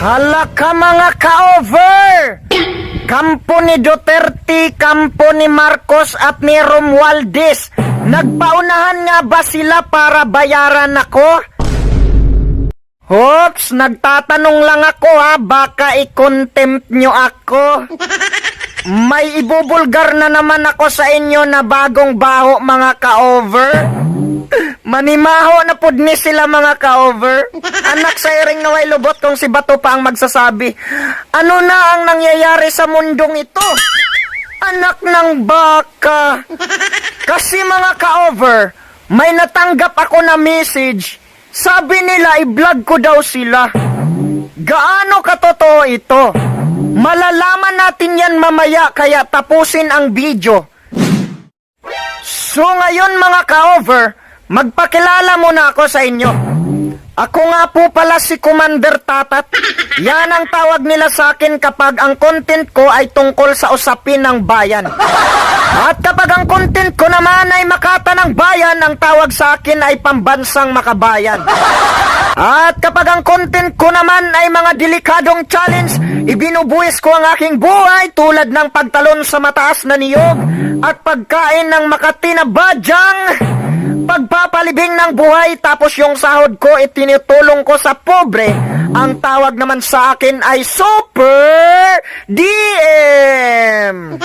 Hala ka mga ka-over! Kampo ni Duterte, kampo ni Marcos at ni Romualdez. Nagpaunahan nga ba sila para bayaran ako? Hops, nagtatanong lang ako ha, baka i-contempt nyo ako. May ibubulgar na naman ako sa inyo na bagong baho mga ka-over. Manimaho na pud ni sila mga ka-over. Anak sa iring naway lubot kung si Bato pa ang magsasabi. Ano na ang nangyayari sa mundong ito? Anak ng baka. Kasi mga ka-over, may natanggap ako na message. Sabi nila i-vlog ko daw sila. Gaano katotoo ito? Malalaman natin yan mamaya kaya tapusin ang video. So ngayon mga ka-over, magpakilala muna ako sa inyo. Ako nga po pala si Commander Tatat. Yan ang tawag nila sa akin kapag ang content ko ay tungkol sa usapin ng bayan. At kapag ang content ko naman ay makata ng bayan, ang tawag sa akin ay pambansang makabayan. At kapag ang content ko naman ay mga delikadong challenge, ibinubuwis ko ang aking buhay tulad ng pagtalon sa mataas na niyog at pagkain ng Makati na badyang, pagpapalibing ng buhay tapos yung sahod ko itinutulong ko sa pobre. Ang tawag naman sa akin ay Super DM!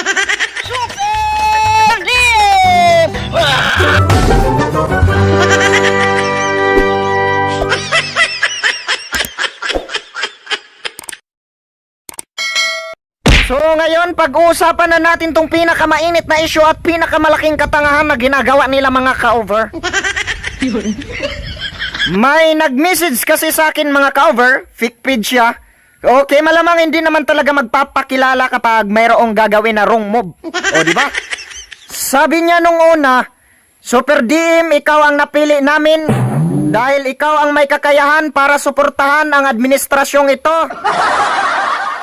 Super DM! So ngayon, pag-uusapan na natin tong pinakamainit na issue at pinakamalaking katangahan na ginagawa nila mga ka-over. May nag-message kasi sa akin mga ka-over, fake page siya. Okay, malamang hindi naman talaga magpapakilala kapag mayroong gagawin na wrong move. O di ba? Sabi niya nung una, Super DM, ikaw ang napili namin dahil ikaw ang may kakayahan para suportahan ang administrasyong ito.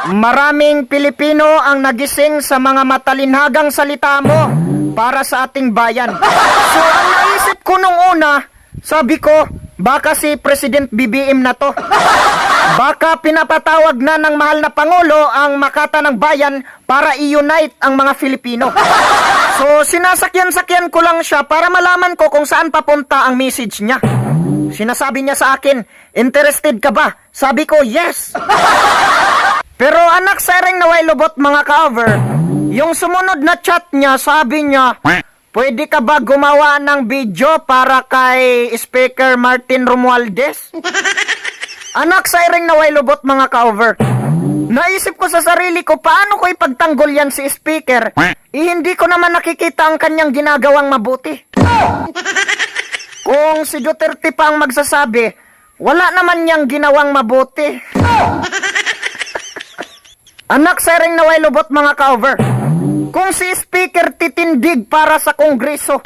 Maraming Pilipino ang nagising sa mga matalinhagang salita mo para sa ating bayan. So ang naisip ko nung una, sabi ko, baka si President BBM na to. Baka pinapatawag na ng mahal na Pangulo ang Makata ng Bayan para i-unite ang mga Filipino. So sinasakyan-sakyan ko lang siya para malaman ko kung saan papunta ang message niya. Sinasabi niya sa akin, interested ka ba? Sabi ko, yes. Pero anak sa ring naway lubot mga ka-over, yung sumunod na chat niya, sabi niya, pwede ka ba gumawa ng video para kay Speaker Martin Romualdez? Anak sa ring naway lubot mga ka-over, naisip ko sa sarili ko, paano ko ipagtanggol yan si Speaker? Hindi ko naman nakikita ang kanyang ginagawang mabuti. Kung si Duterte pa ang magsasabi, wala naman niyang ginawang mabuti. Anak sa ring naway lubot mga ka-over, kung si Speaker titindig para sa Kongreso,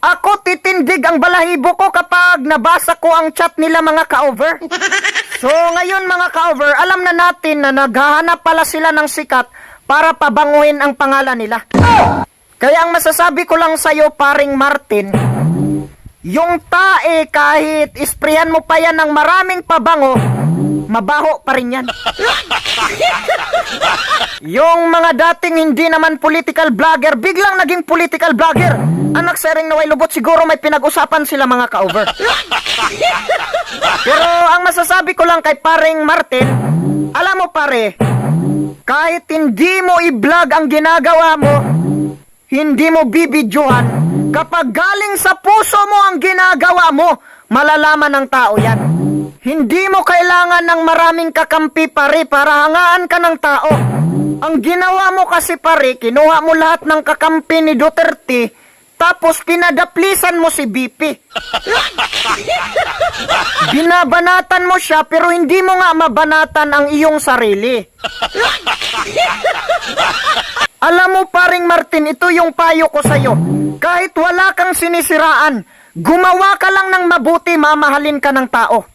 ako titindig ang balahibo ko kapag nabasa ko ang chat nila mga ka-over. So ngayon mga ka-over, alam na natin na naghahanap pala sila ng sikat para pabanguhin ang pangalan nila. Kaya ang masasabi ko lang sa'yo paring Martin, yung tae kahit isprayan mo pa yan ng maraming pabango, mabaho pa rin yan. Yung mga dating hindi naman political vlogger, biglang naging political vlogger. Anak sa ring naway lubot, siguro may pinag-usapan sila mga ka-over. Pero ang masasabi ko lang kay paring Martin, alam mo pare, kahit hindi mo i-vlog ang ginagawa mo, hindi mo bibidyohan, kapag galing sa puso mo ang ginagawa mo, malalaman ng tao yan. Hindi mo kailangan ng maraming kakampi pare para hangaan ka ng tao. Ang ginawa mo kasi pare, kinuha mo lahat ng kakampi ni Duterte, tapos pinadaplisan mo si BP. Binabanatan mo siya pero hindi mo nga mabanatan ang iyong sarili. Alam mo paring Martin, ito yung payo ko sa'yo. Kahit wala kang sinisiraan, gumawa ka lang ng mabuti, mamahalin ka ng tao.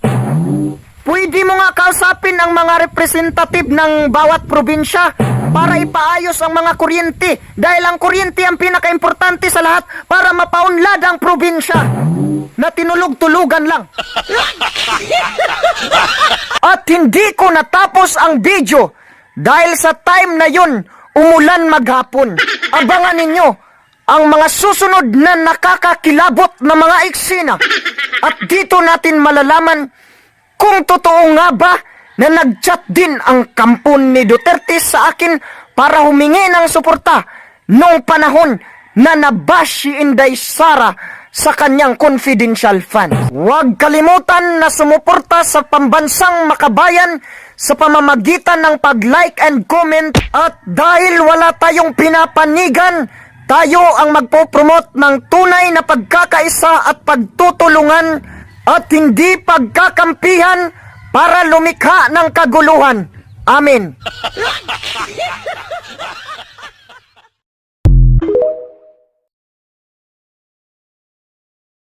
Pwede mo nga kausapin ang mga representative ng bawat probinsya para ipaayos ang mga kuryente dahil ang kuryente ang pinakaimportante sa lahat para mapaunlad ang probinsya na tinulog-tulugan lang. At hindi ko natapos ang video dahil sa time na yun, umulan maghapon. Abangan ninyo ang mga susunod na nakakakilabot na mga eksena. At dito natin malalaman kung totoo nga ba na nag-chat din ang kampon ni Duterte sa akin para humingi ng suporta noong panahon na nabash si Inday Sara sa kanyang confidential fund. Huwag kalimutan na sumuporta sa pambansang makabayan sa pamamagitan ng pag-like and comment. At dahil wala tayong pinapanigan, tayo ang magpo-promote ng tunay na pagkakaisa at pagtutulungan at hindi pagkakampihan para lumikha ng kaguluhan. Amen.